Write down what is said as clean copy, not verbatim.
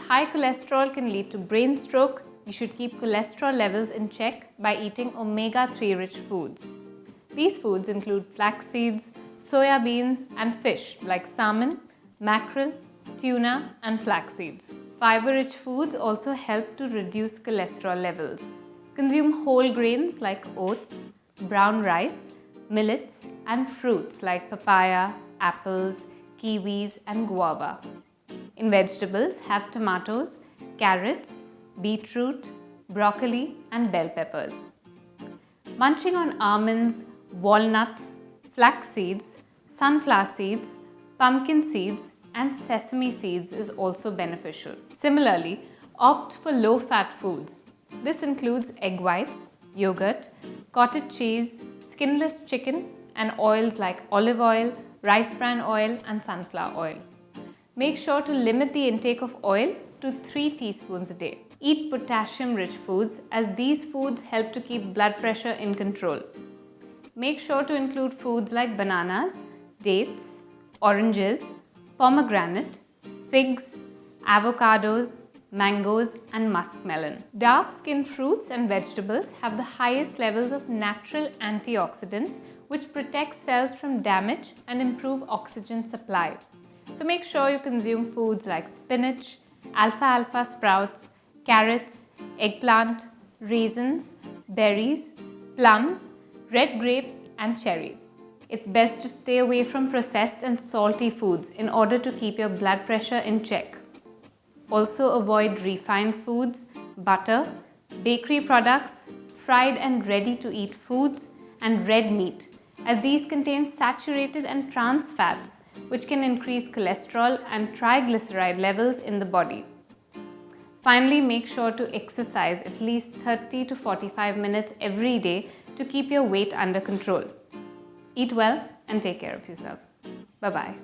high cholesterol can lead to brain stroke, you should keep cholesterol levels in check by eating omega-3 rich foods. These foods include flax seeds, soya beans, and fish like salmon, mackerel, tuna, and flax seeds. Fiber-rich foods also help to reduce cholesterol levels. Consume whole grains like oats, brown rice, millets, and fruits like papaya, apples, kiwis, and guava. In vegetables, have tomatoes, carrots, beetroot, broccoli, and bell peppers. Munching on almonds, walnuts, flax seeds, sunflower seeds, pumpkin seeds, and sesame seeds is also beneficial. Similarly, opt for low-fat foods. This includes egg whites, yogurt, cottage cheese, skinless chicken, and oils like olive oil, rice bran oil, and sunflower oil. Make sure to limit the intake of oil to 3 teaspoons a day. Eat potassium-rich foods as these foods help to keep blood pressure in control. Make sure to include foods like bananas, dates, oranges, pomegranate, figs, avocados, mangoes, and muskmelon. Dark-skinned fruits and vegetables have the highest levels of natural antioxidants which protect cells from damage and improve oxygen supply. So make sure you consume foods like spinach, alfalfa sprouts, carrots, eggplant, raisins, berries, plums, red grapes, and cherries. It's best to stay away from processed and salty foods in order to keep your blood pressure in check. Also avoid refined foods, butter, bakery products, fried and ready-to-eat foods, and red meat, as these contain saturated and trans fats, which can increase cholesterol and triglyceride levels in the body. Finally, make sure to exercise at least 30 to 45 minutes every day to keep your weight under control. Eat well and take care of yourself. Bye-bye.